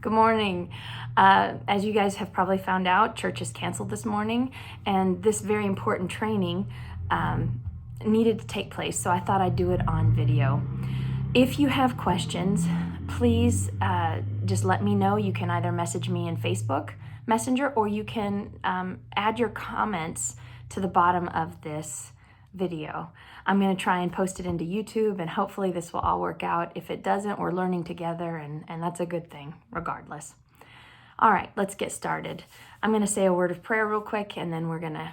Good morning. As you guys have probably found out, church is canceled this morning, and this very important training needed to take place, so I thought I'd do it on video. If you have questions, please just let me know. You can either message me in Facebook Messenger, or you can add your comments to the bottom of this video. I'm going to try and post it into YouTube, and hopefully this will all work out. If it doesn't, we're learning together, and that's a good thing regardless. All right, let's get started. I'm going to say a word of prayer real quick, and then we're going to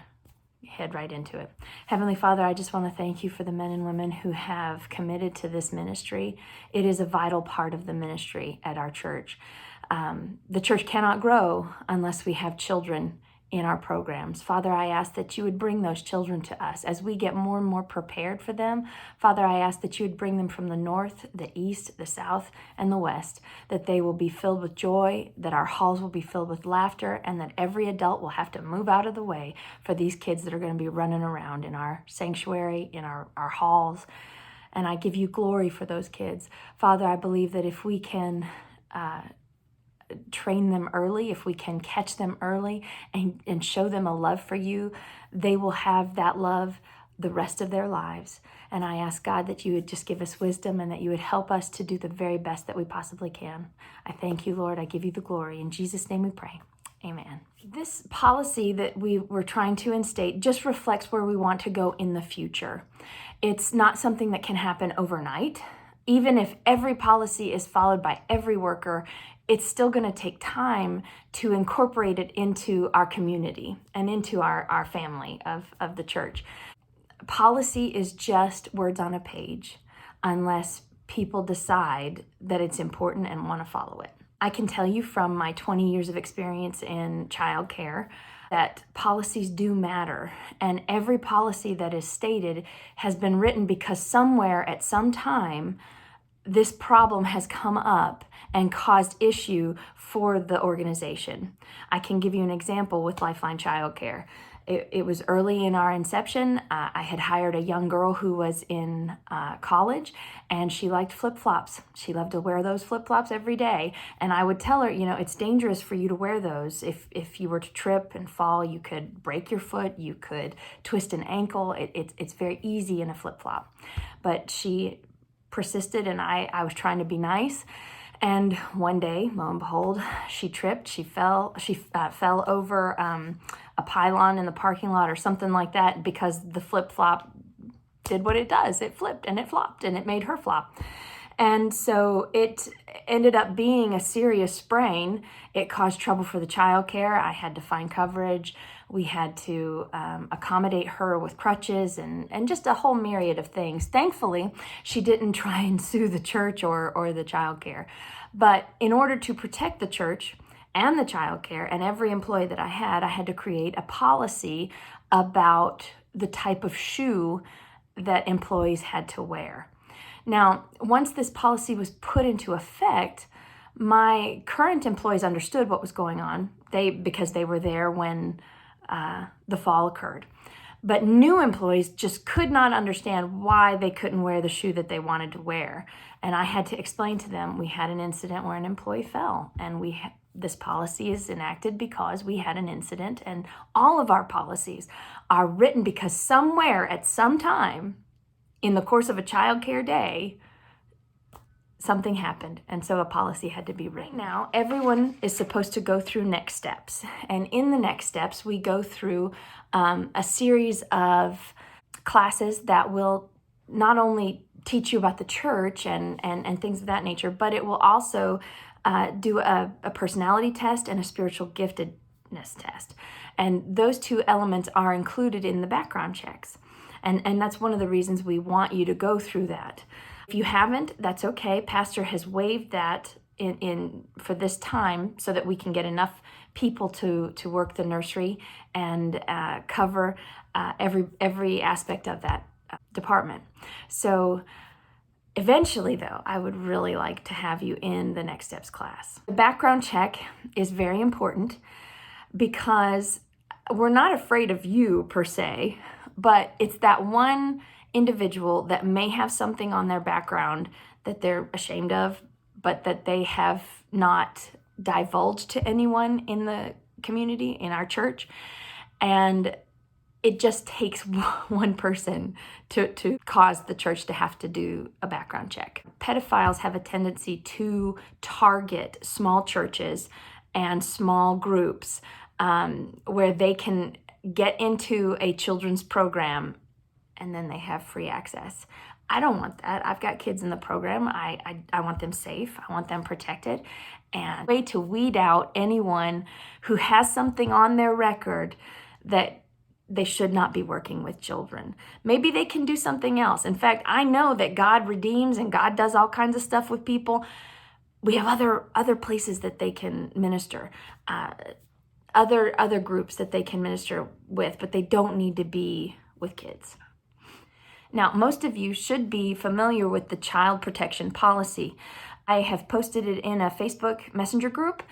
head right into it. Heavenly Father, I just want to thank you for the men and women who have committed to this ministry. It is a vital part of the ministry at our church. The church cannot grow unless we have children in our programs. Father, I ask that you would bring those children to us as we get more and more prepared for them. Father, I ask that you would bring them from the north, the east, the south, and the west, that they will be filled with joy, that our halls will be filled with laughter, and that every adult will have to move out of the way for these kids that are going to be running around in our sanctuary, in our halls. And I give you glory for those kids. Father, I believe that if we can train them early, if we can catch them early and show them a love for you, they will have that love the rest of their lives. And I ask God that you would just give us wisdom and that you would help us to do the very best that we possibly can. I thank you, Lord. I give you the glory. In Jesus' name we pray. Amen. This policy that we were trying to instate just reflects where we want to go in the future. It's not something that can happen overnight. Even if every policy is followed by every worker, it's still going to take time to incorporate it into our community and into our family of the church. Policy is just words on a page unless people decide that it's important and want to follow it. I can tell you from my 20 years of experience in childcare that policies do matter, and every policy that is stated has been written because somewhere at some time this problem has come up and caused issue for the organization. I can give you an example with Lifeline Childcare. It was early in our inception. I had hired a young girl who was in college, and she liked flip-flops. She loved to wear those flip-flops every day. And I would tell her, it's dangerous for you to wear those. If you were to trip and fall, you could break your foot, you could twist an ankle. It's very easy in a flip-flop. But she persisted, and I was trying to be nice. And one day, lo and behold, she tripped, she fell over a pylon in the parking lot or something like that, because the flip-flop did what it does. It flipped and it flopped and it made her flop. And so it ended up being a serious sprain. It caused trouble for the childcare. I had to find coverage. We had to accommodate her with crutches and just a whole myriad of things. Thankfully, she didn't try and sue the church or the childcare. But in order to protect the church and the childcare and every employee that I had to create a policy about the type of shoe that employees had to wear. Now, once this policy was put into effect, my current employees understood what was going on, because they were there when the fall occurred. But new employees just could not understand why they couldn't wear the shoe that they wanted to wear. And I had to explain to them, we had an incident where an employee fell, and this policy is enacted because we had an incident, and all of our policies are written because somewhere at some time in the course of a child care day, something happened, and so a policy had to be written. Right now, everyone is supposed to go through next steps, and in the next steps, we go through a series of classes that will not only teach you about the church and things of that nature, but it will also do a personality test and a spiritual giftedness test. And those two elements are included in the background checks. And that's one of the reasons we want you to go through that. If you haven't, that's okay. Pastor has waived that in for this time so that we can get enough people to work the nursery and cover every aspect of that department. So eventually, though, I would really like to have you in the Next Steps class. The background check is very important because we're not afraid of you per se, but it's that one individual that may have something on their background that they're ashamed of, but that they have not divulge to anyone in the community, in our church. And it just takes one person to cause the church to have to do a background check. Pedophiles have a tendency to target small churches and small groups where they can get into a children's program and then they have free access. I don't want that. I've got kids in the program. I want them safe. I want them protected. And a way to weed out anyone who has something on their record that they should not be working with children. Maybe they can do something else. In fact, I know that God redeems and God does all kinds of stuff with people. We have other places that they can minister, other groups that they can minister with, but they don't need to be with kids. Now, most of you should be familiar with the child protection policy. I have posted it in a Facebook Messenger group,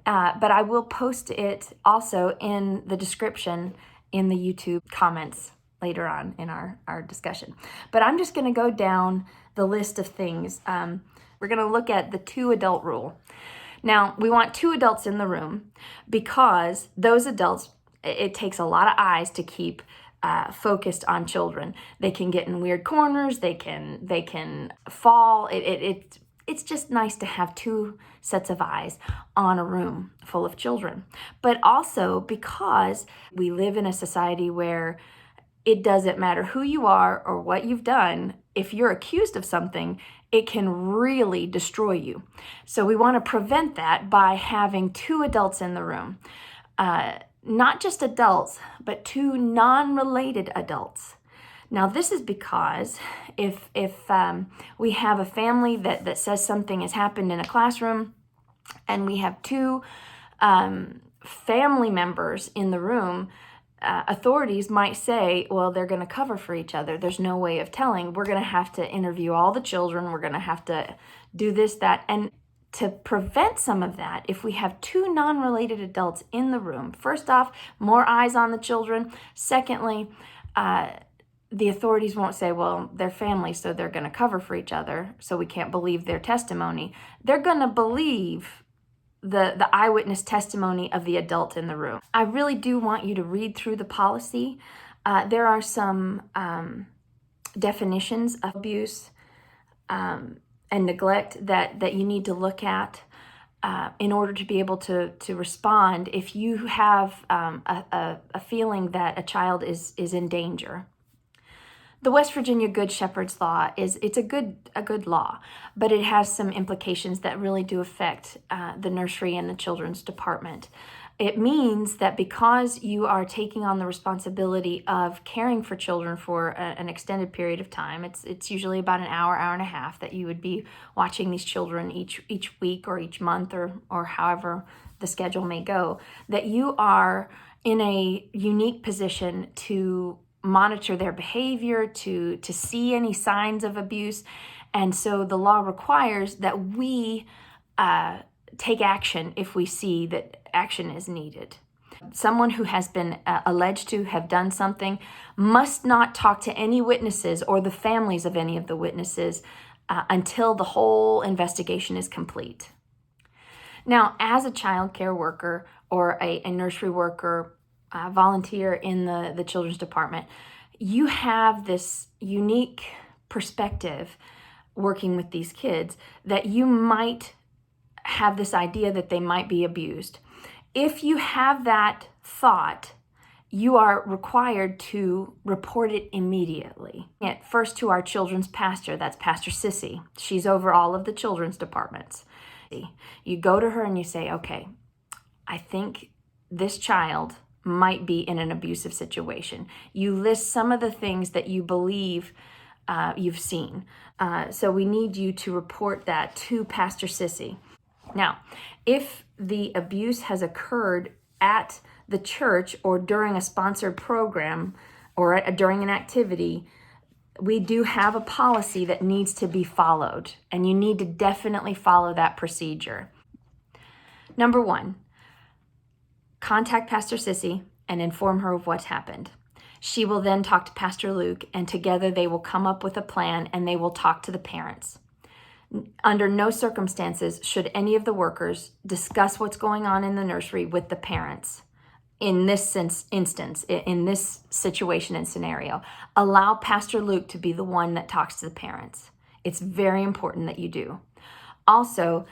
but I will post it also in the description in the YouTube comments later on in our discussion. But I'm just going to go down the list of things. We're going to look at the 2 adult rule. Now, we want 2 adults in the room because those adults, it takes a lot of eyes to keep focused on children. They can get in weird corners. They can fall. It's just nice to have 2 sets of eyes on a room full of children. But also because we live in a society where it doesn't matter who you are or what you've done. If you're accused of something, it can really destroy you. So we want to prevent that by having 2 adults in the room. Not just adults, but 2 non-related adults. Now, this is because if we have a family that says something has happened in a classroom and we have 2 family members in the room, authorities might say, well, they're going to cover for each other. There's no way of telling. We're going to have to interview all the children. We're going to have to do this, that. And to prevent some of that, if we have 2 non-related adults in the room, first off, more eyes on the children. Secondly, the authorities won't say, well, they're family, so they're going to cover for each other, so we can't believe their testimony. They're going to believe the eyewitness testimony of the adult in the room. I really do want you to read through the policy. There are some definitions of abuse and neglect that you need to look at in order to be able to respond if you have a feeling that a child is in danger. The West Virginia Good Shepherd's Law it's a good law, but it has some implications that really do affect the nursery and the children's department. It means that because you are taking on the responsibility of caring for children for an extended period of time, it's usually about an hour and a half that you would be watching these children each week or each month or however the schedule may go, that you are in a unique position to monitor their behavior, to see any signs of abuse. And so the law requires that we take action if we see that action is needed. Someone who has been alleged to have done something must not talk to any witnesses or the families of any of the witnesses until the whole investigation is complete. Now, as a child care worker or a nursery worker, volunteer in the children's department, you have this unique perspective working with these kids that you might have this idea that they might be abused. If you have that thought, you are required to report it immediately. First to our children's pastor, that's Pastor Sissy. She's over all of the children's departments. You go to her and you say, okay, I think this child might be in an abusive situation. You list some of the things that you believe you've seen. So we need you to report that to Pastor Sissy. Now, if the abuse has occurred at the church or during a sponsored program or during an activity, we do have a policy that needs to be followed, and you need to definitely follow that procedure. Number 1, contact Pastor Sissy and inform her of what's happened. She will then talk to Pastor Luke, and together they will come up with a plan and they will talk to the parents. Under no circumstances should any of the workers discuss what's going on in the nursery with the parents. In this instance, in this situation and scenario, allow Pastor Luke to be the one that talks to the parents. It's very important that you do. Also,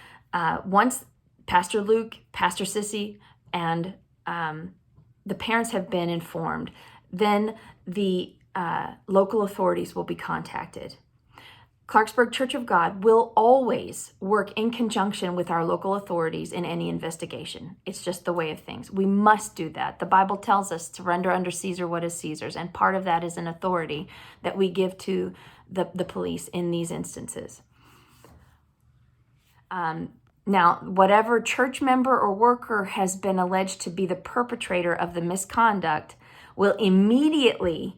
once Pastor Luke, Pastor Sissy, and the parents have been informed, then the local authorities will be contacted. Clarksburg Church of God will always work in conjunction with our local authorities in any investigation. It's just the way of things. We must do that. The Bible tells us to render under Caesar what is Caesar's, and part of that is an authority that we give to the police in these instances. Now, whatever church member or worker has been alleged to be the perpetrator of the misconduct will immediately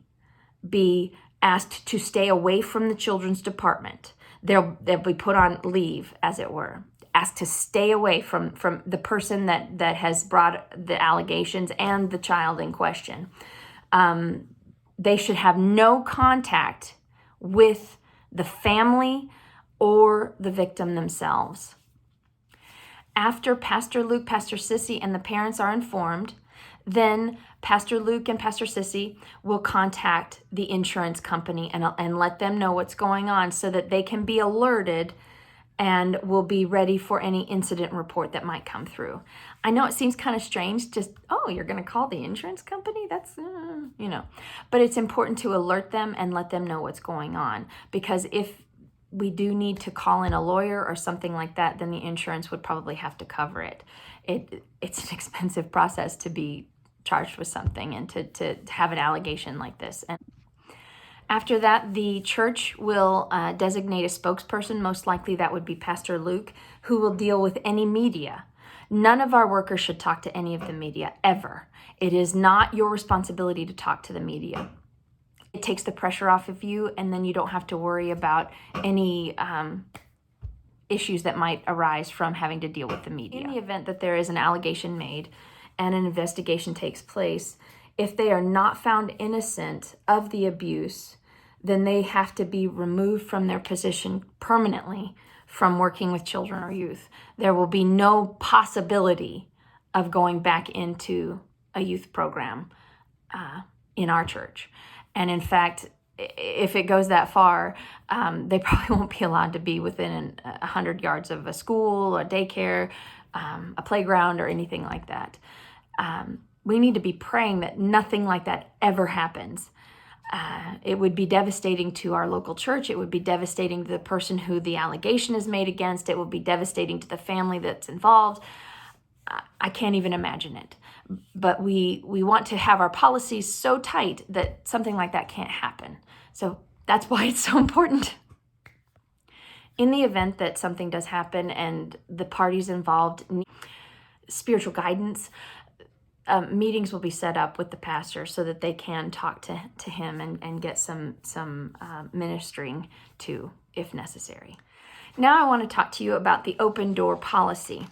be asked to stay away from the children's department. They'll be put on leave, as it were, asked to stay away from the person that has brought the allegations and the child in question. They should have no contact with the family or the victim themselves. After Pastor Luke, Pastor Sissy, and the parents are informed, then Pastor Luke and Pastor Sissy will contact the insurance company and let them know what's going on so that they can be alerted and will be ready for any incident report that might come through. I know it seems kind of strange, just, oh, you're going to call the insurance company? That's, but it's important to alert them and let them know what's going on, because if we do need to call in a lawyer or something like that, then the insurance would probably have to cover it. It's an expensive process to be charged with something and to have an allegation like this. And after that, the church will designate a spokesperson. Most likely that would be Pastor Luke, who will deal with any media. None of our workers should talk to any of the media, ever. It is not your responsibility to talk to the media. It takes the pressure off of you, and then you don't have to worry about any issues that might arise from having to deal with the media. In the event that there is an allegation made and an investigation takes place, if they are not found innocent of the abuse, then they have to be removed from their position permanently from working with children or youth. There will be no possibility of going back into a youth program in our church. And in fact, if it goes that far, they probably won't be allowed to be within 100 yards of a school, a daycare, a playground, or anything like that. We need to be praying that nothing like that ever happens. It would be devastating to our local church. It would be devastating to the person who the allegation is made against. It would be devastating to the family that's involved. I can't even imagine it. But we want to have our policies so tight that something like that can't happen. So that's why it's so important. In the event that something does happen and the parties involved need spiritual guidance, meetings will be set up with the pastor so that they can talk to him and get some ministering to, if necessary. Now I want to talk to you about the open door policy.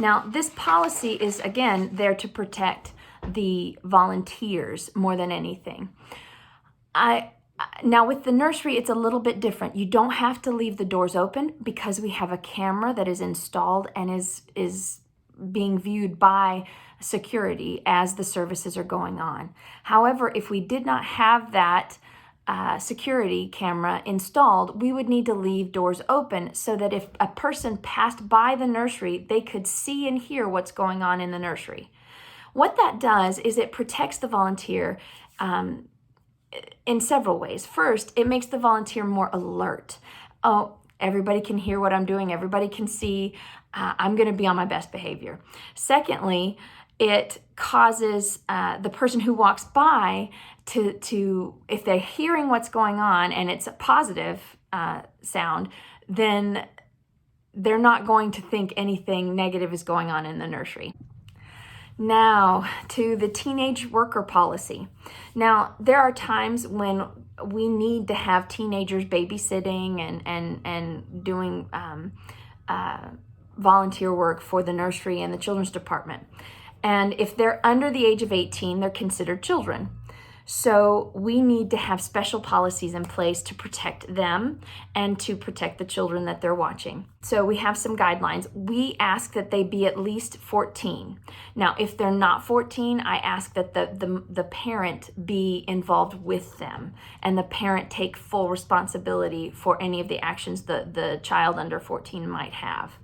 Now, this policy is, again, there to protect the volunteers more than anything. Now, with the nursery, it's a little bit different. You don't have to leave the doors open because we have a camera that is installed and is being viewed by security as the services are going on. However, if we did not have that security camera installed, we would need to leave doors open so that if a person passed by the nursery, they could see and hear what's going on in the nursery. What that does is it protects the volunteer in several ways. First, it makes the volunteer more alert. Oh, everybody can hear what I'm doing. Everybody can see. I'm going to be on my best behavior. Secondly, it causes the person who walks by to if they're hearing what's going on and it's a positive sound, then they're not going to think anything negative is going on in the nursery. Now, to the teenage worker policy. Now, there are times when we need to have teenagers babysitting and doing volunteer work for the nursery and the children's department. And if they're under the age of 18, they're considered children. So we need to have special policies in place to protect them and to protect the children that they're watching. So we have some guidelines. We ask that they be at least 14. Now, if they're not 14, I ask that the parent be involved with them and the parent take full responsibility for any of the actions the child under 14 might have.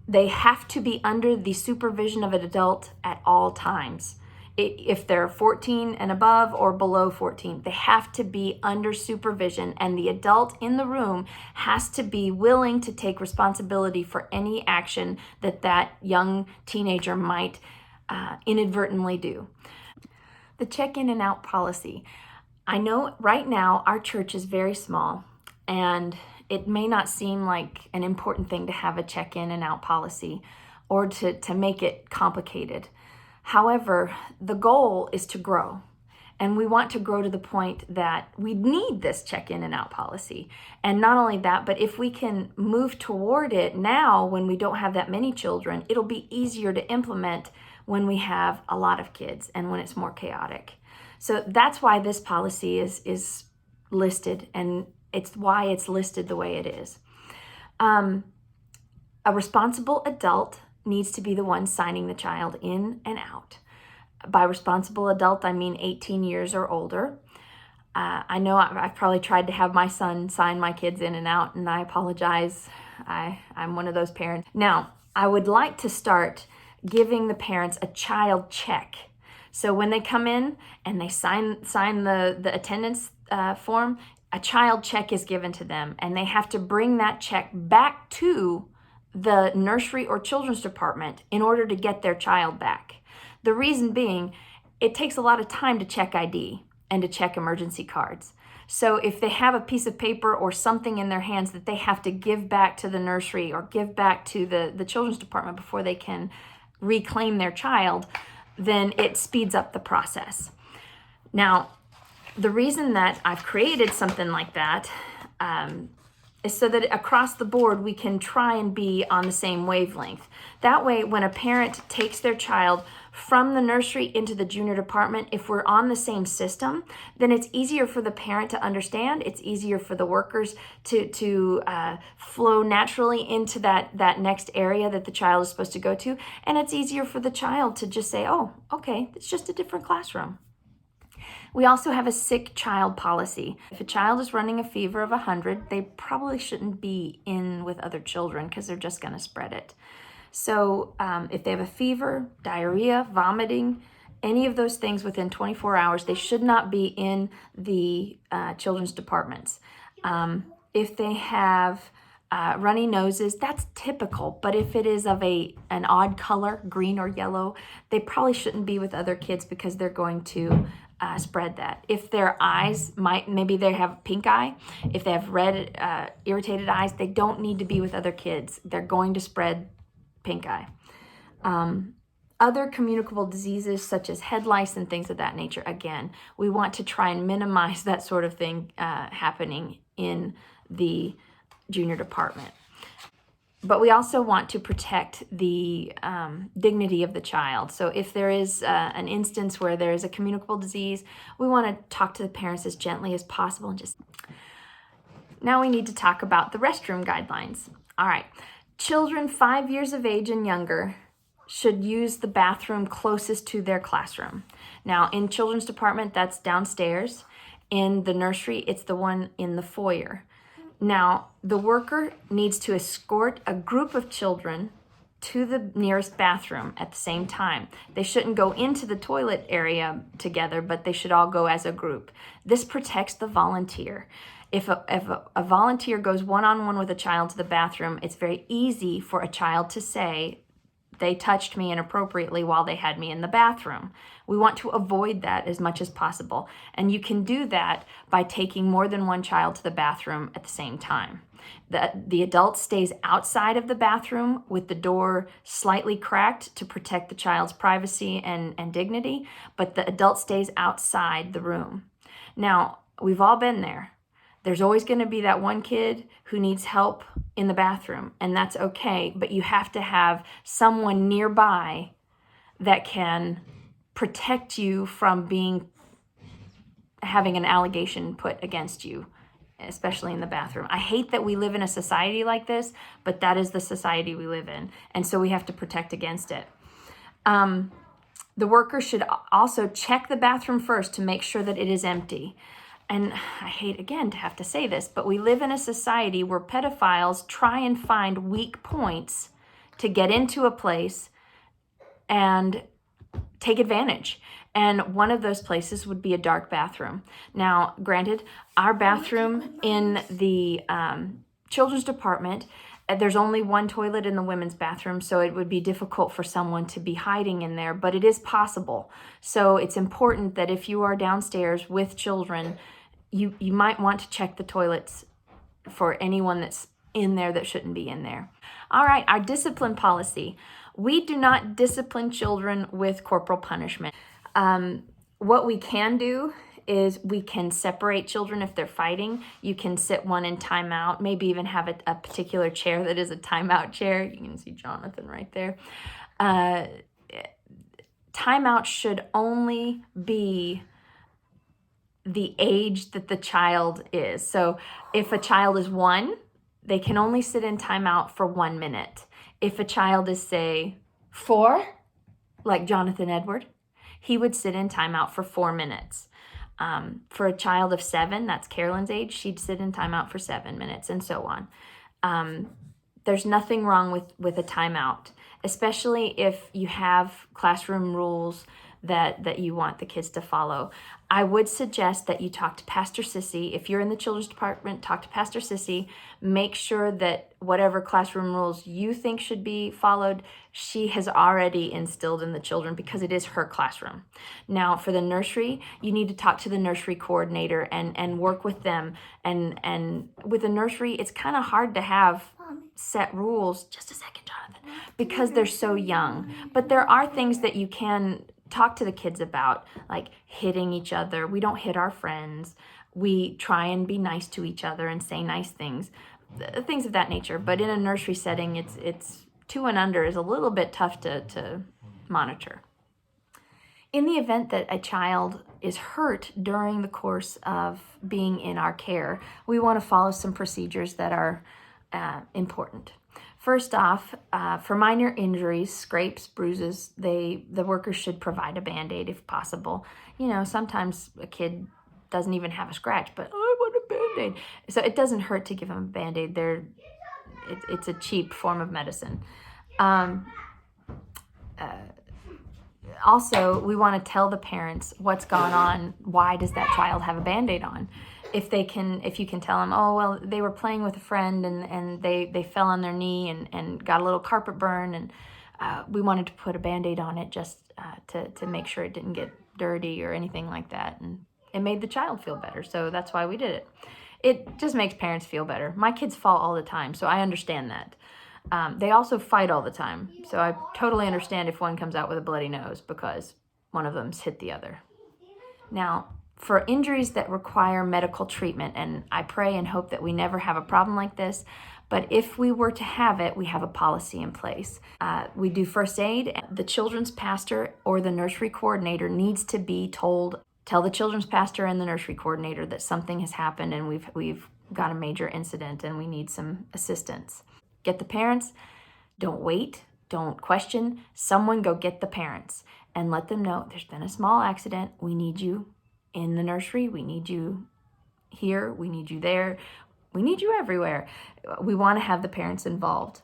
They have to be under the supervision of an adult at all times. If they're 14 and above or below 14, they have to be under supervision, and the adult in the room has to be willing to take responsibility for any action that young teenager might inadvertently do. The check-in and out policy. I know right now our church is very small, and it may not seem like an important thing to have a check-in and out policy or to make it complicated. However, the goal is to grow, and we want to grow to the point that we need this check-in and out policy. And not only that, but if we can move toward it now when we don't have that many children, it'll be easier to implement when we have a lot of kids and when it's more chaotic. So that's why this policy is listed, and it's why it's listed the way it is. A responsible adult needs to be the one signing the child in and out. By responsible adult, I mean 18 years or older. I know I've probably tried to have my son sign my kids in and out, and I apologize. I'm one of those parents. Now, I would like to start giving the parents a child check. So when they come in and they sign the attendance form, a child check is given to them, and they have to bring that check back to the nursery or children's department in order to get their child back. The reason being, it takes a lot of time to check ID and to check emergency cards. So if they have a piece of paper or something in their hands that they have to give back to the nursery or give back to the children's department before they can reclaim their child, then it speeds up the process. Now, the reason that I've created something like that is so that across the board we can try and be on the same wavelength. That way, when a parent takes their child from the nursery into the junior department, if we're on the same system, then it's easier for the parent to understand. It's easier for the workers to flow naturally into that next area that the child is supposed to go to. And it's easier for the child to just say, oh, okay, it's just a different classroom. We also have a sick child policy. If a child is running a fever of 100, they probably shouldn't be in with other children because they're just going to spread it. So if they have a fever, diarrhea, vomiting, any of those things within 24 hours, they should not be in the children's departments. If they have runny noses, that's typical, but if it is of an odd color, green or yellow, they probably shouldn't be with other kids because they're going to spread that. If their eyes maybe they have pink eye, if they have red irritated eyes, they don't need to be with other kids. They're going to spread pink eye. Other communicable diseases such as head lice and things of that nature, again, we want to try and minimize that sort of thing happening in the junior department. But we also want to protect the dignity of the child. So if there is an instance where there is a communicable disease, we want to talk to the parents as gently as possible. And now we need to talk about the restroom guidelines. All right, children 5 years of age and younger should use the bathroom closest to their classroom. Now, in children's department, that's downstairs. In the nursery, it's the one in the foyer. Now, the worker needs to escort a group of children to the nearest bathroom at the same time. They shouldn't go into the toilet area together, but they should all go as a group. This protects the volunteer. If a volunteer goes one-on-one with a child to the bathroom, it's very easy for a child to say, they touched me inappropriately while they had me in the bathroom. We want to avoid that as much as possible. And you can do that by taking more than one child to the bathroom at the same time. The adult stays outside of the bathroom with the door slightly cracked to protect the child's privacy and dignity, but the adult stays outside the room. Now, we've all been there. There's always going to be that one kid who needs help in the bathroom, and that's okay, but you have to have someone nearby that can protect you from being having an allegation put against you, especially in the bathroom. I hate that we live in a society like this, but that is the society we live in. And so we have to protect against it. The worker should also check the bathroom first to make sure that it is empty. And I hate, again, to have to say this, but we live in a society where pedophiles try and find weak points to get into a place and take advantage. And one of those places would be a dark bathroom. Now, granted, our bathroom in the children's department, there's only one toilet in the women's bathroom, so it would be difficult for someone to be hiding in there, but it is possible. So it's important that if you are downstairs with children, you might want to check the toilets for anyone that's in there that shouldn't be in there. All right, our discipline policy. We do not discipline children with corporal punishment. What we can do is we can separate children if they're fighting. You can sit one in timeout, maybe even have a particular chair that is a timeout chair. You can see Jonathan right there. Timeout should only be the age that the child is. So if a child is 1, they can only sit in timeout for 1 minute. If a child is, say, 4, like Jonathan Edward, he would sit in timeout for 4 minutes. For a child of 7, that's Carolyn's age, she'd sit in timeout for 7 minutes, and so on. There's nothing wrong with a timeout, especially if you have classroom rules that you want the kids to follow. I would suggest that you talk to Pastor Sissy. If you're in the children's department, talk to Pastor Sissy. Make sure that whatever classroom rules you think should be followed, she has already instilled in the children because it is her classroom. Now, for the nursery, you need to talk to the nursery coordinator and work with them. And with the nursery, it's kind of hard to have set rules. Just a second, Jonathan, because they're so young. But there are things that you can talk to the kids about, like hitting each other. We don't hit our friends. We try and be nice to each other and say nice things, things of that nature. But in a nursery setting, it's 2 and under is a little bit tough to monitor. In the event that a child is hurt during the course of being in our care, we want to follow some procedures that are important. First off, for minor injuries, scrapes, bruises, the workers should provide a Band-Aid if possible. You know, sometimes a kid doesn't even have a scratch, but I want a Band-Aid. So it doesn't hurt to give them a Band-Aid. It's a cheap form of medicine. Also, we want to tell the parents what's gone on. Why does that child have a Band-Aid on? If you can tell them, oh, well, they were playing with a friend and they fell on their knee and got a little carpet burn, and we wanted to put a Band-Aid on it just to make sure it didn't get dirty or anything like that. And it made the child feel better, so that's why we did it. It just makes parents feel better. My kids fall all the time, so I understand that. They also fight all the time, so I totally understand if one comes out with a bloody nose because one of them's hit the other. Now, for injuries that require medical treatment, and I pray and hope that we never have a problem like this, but if we were to have it, we have a policy in place. We do first aid. The children's pastor or the nursery coordinator needs to be told, tell the children's pastor and the nursery coordinator that something has happened and we've got a major incident and we need some assistance. Get the parents. Don't wait. Don't question. Someone go get the parents and let them know there's been a small accident. We need you in the nursery. We need you here. We need you there. We need you everywhere. We want to have the parents involved.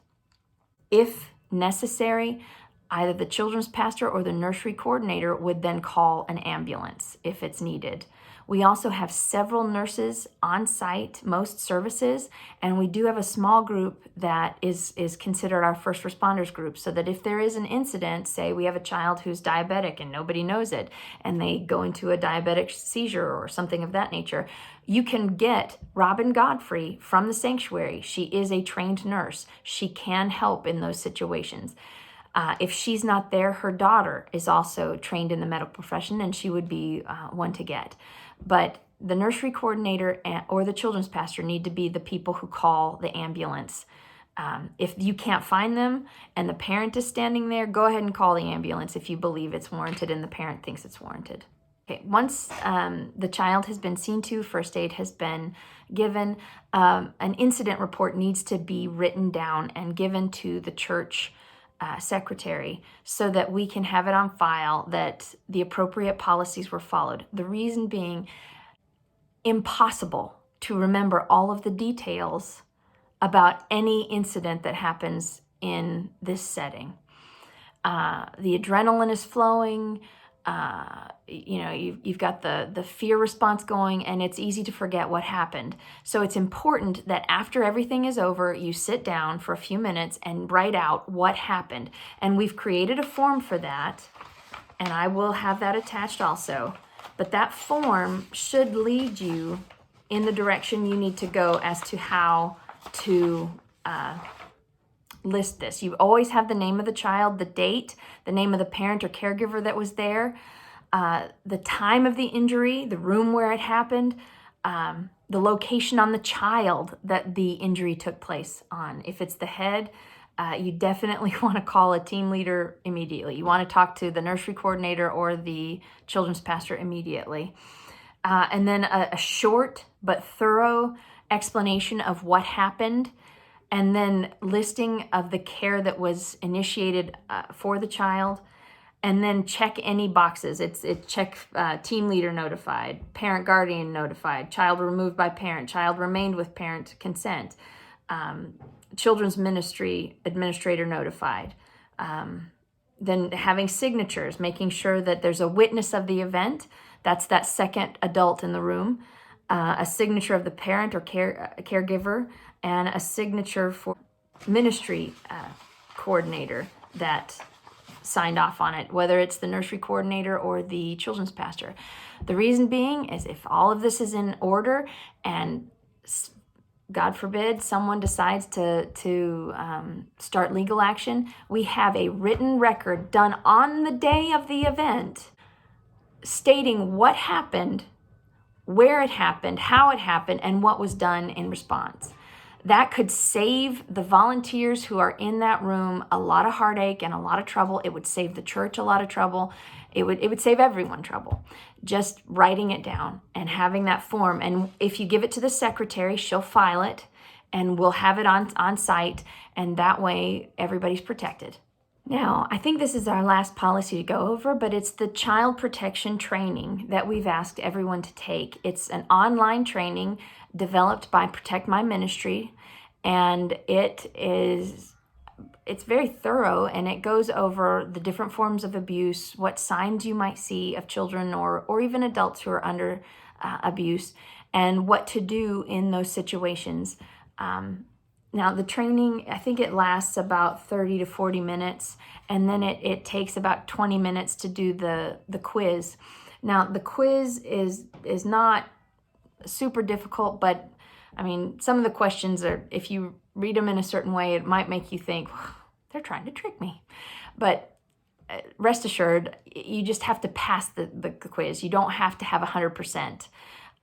If necessary, either the children's pastor or the nursery coordinator would then call an ambulance if it's needed. We also have several nurses on site, most services, and we do have a small group that is considered our first responders group, so that if there is an incident, say we have a child who's diabetic and nobody knows it, and they go into a diabetic seizure or something of that nature, you can get Robin Godfrey from the sanctuary. She is a trained nurse. She can help in those situations. If she's not there, her daughter is also trained in the medical profession, and she would be one to get. But the nursery coordinator or the children's pastor need to be the people who call the ambulance. If you can't find them and the parent is standing there, go ahead and call the ambulance if you believe it's warranted and the parent thinks it's warranted. Okay, once the child has been seen to, first aid has been given, an incident report needs to be written down and given to the church secretary so that we can have it on file that the appropriate policies were followed. The reason being, impossible to remember all of the details about any incident that happens in this setting. The adrenaline is flowing. You've got the fear response going, and it's easy to forget what happened. So it's important that after everything is over, you sit down for a few minutes and write out what happened. And we've created a form for that, and I will have that attached also. But that form should lead you in the direction you need to go as to how to list this. You always have the name of the child, the date, the name of the parent or caregiver that was there, the time of the injury, the room where it happened, the location on the child that the injury took place on. If it's the head, you definitely want to call a team leader immediately. You want to talk to the nursery coordinator or the children's pastor immediately. And then a short but thorough explanation of what happened, and then listing of the care that was initiated for the child, and then check any boxes. Check team leader notified, parent guardian notified, child removed by parent, child remained with parent consent, children's ministry administrator notified. Then having signatures, making sure that there's a witness of the event. That's that second adult in the room. A signature of the parent or caregiver, and a signature for ministry coordinator that signed off on it, whether it's the nursery coordinator or the children's pastor. The reason being is if all of this is in order and God forbid someone decides to start legal action, we have a written record done on the day of the event stating what happened, where it happened, how it happened, and what was done in response. That could save the volunteers who are in that room a lot of heartache and a lot of trouble. It would save the church a lot of trouble. It would save everyone trouble. Just writing it down and having that form. And if you give it to the secretary, she'll file it and we'll have it on site. And that way everybody's protected. Now, I think this is our last policy to go over, but it's the child protection training that we've asked everyone to take. It's an online training developed by Protect My Ministry, and it's very thorough, and it goes over the different forms of abuse, what signs you might see of children or even adults who are under abuse, and what to do in those situations. Now, the training, I think it lasts about 30 to 40 minutes, and then it takes about 20 minutes to do the quiz. Now, the quiz is not super difficult, but, I mean, some of the questions are, if you read them in a certain way, it might make you think, they're trying to trick me. But rest assured, you just have to pass the quiz. You don't have to have 100%.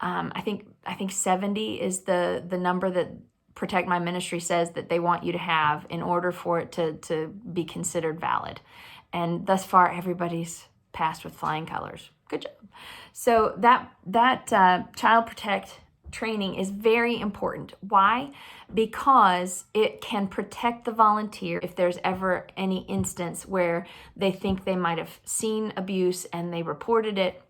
I think 70 is the number that Protect My Ministry says that they want you to have in order for it to be considered valid. And thus far, everybody's passed with flying colors. Good job. So that Child Protect training is very important. Why? Because it can protect the volunteer if there's ever any instance where they think they might have seen abuse and they reported it.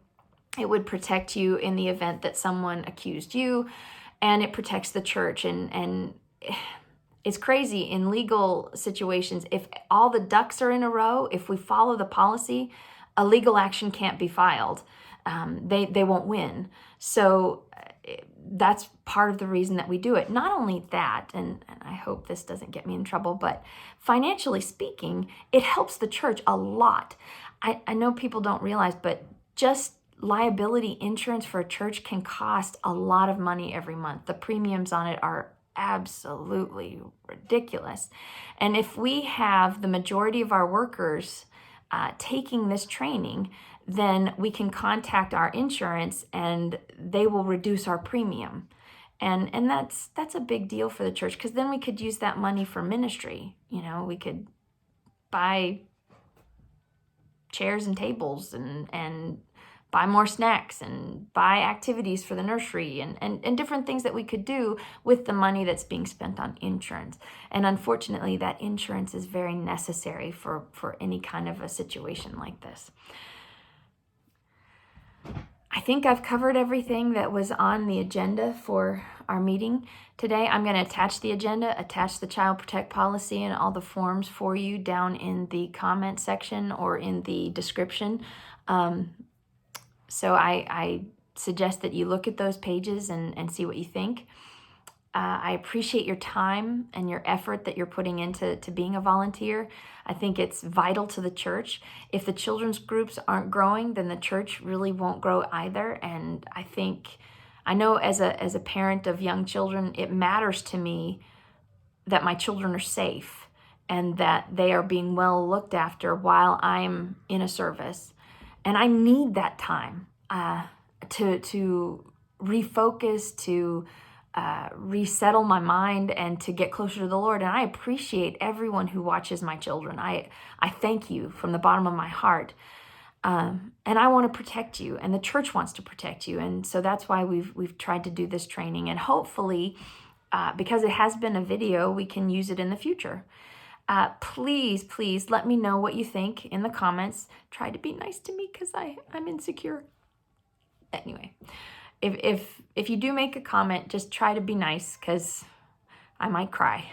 It would protect you in the event that someone accused you, and it protects the church. And it's crazy in legal situations. If all the ducks are in a row, if we follow the policy, a legal action can't be filed. They won't win. So that's part of the reason that we do it. Not only that, and I hope this doesn't get me in trouble, but financially speaking, it helps the church a lot. I know people don't realize, but just liability insurance for a church can cost a lot of money every month. The premiums on it are absolutely ridiculous. And if we have the majority of our workers taking this training, then we can contact our insurance and they will reduce our premium. And that's a big deal for the church, because then we could use that money for ministry. You know, we could buy chairs and tables and buy more snacks and buy activities for the nursery and different things that we could do with the money that's being spent on insurance. And unfortunately, that insurance is very necessary for any kind of a situation like this. I think I've covered everything that was on the agenda for our meeting today. I'm going to attach the agenda, attach the Child Protect policy and all the forms for you down in the comment section or in the description. So I suggest that you look at those pages and see what you think. I appreciate your time and your effort that you're putting into being a volunteer. I think it's vital to the church. If the children's groups aren't growing, then the church really won't grow either. And I know as a parent of young children, it matters to me that my children are safe and that they are being well looked after while I'm in a service. And I need that time to refocus, to resettle my mind and to get closer to the Lord. And I appreciate everyone who watches my children. I thank you from the bottom of my heart. And I want to protect you, and the church wants to protect you. And so that's why we've tried to do this training. And hopefully, because it has been a video, we can use it in the future. Please let me know what you think in the comments. Try to be nice to me because I'm insecure. Anyway, if you do make a comment, just try to be nice because I might cry.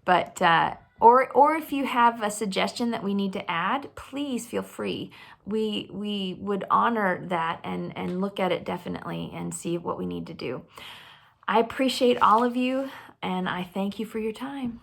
But or if you have a suggestion that we need to add, please feel free. We would honor that and look at it definitely and see what we need to do. I appreciate all of you, and I thank you for your time.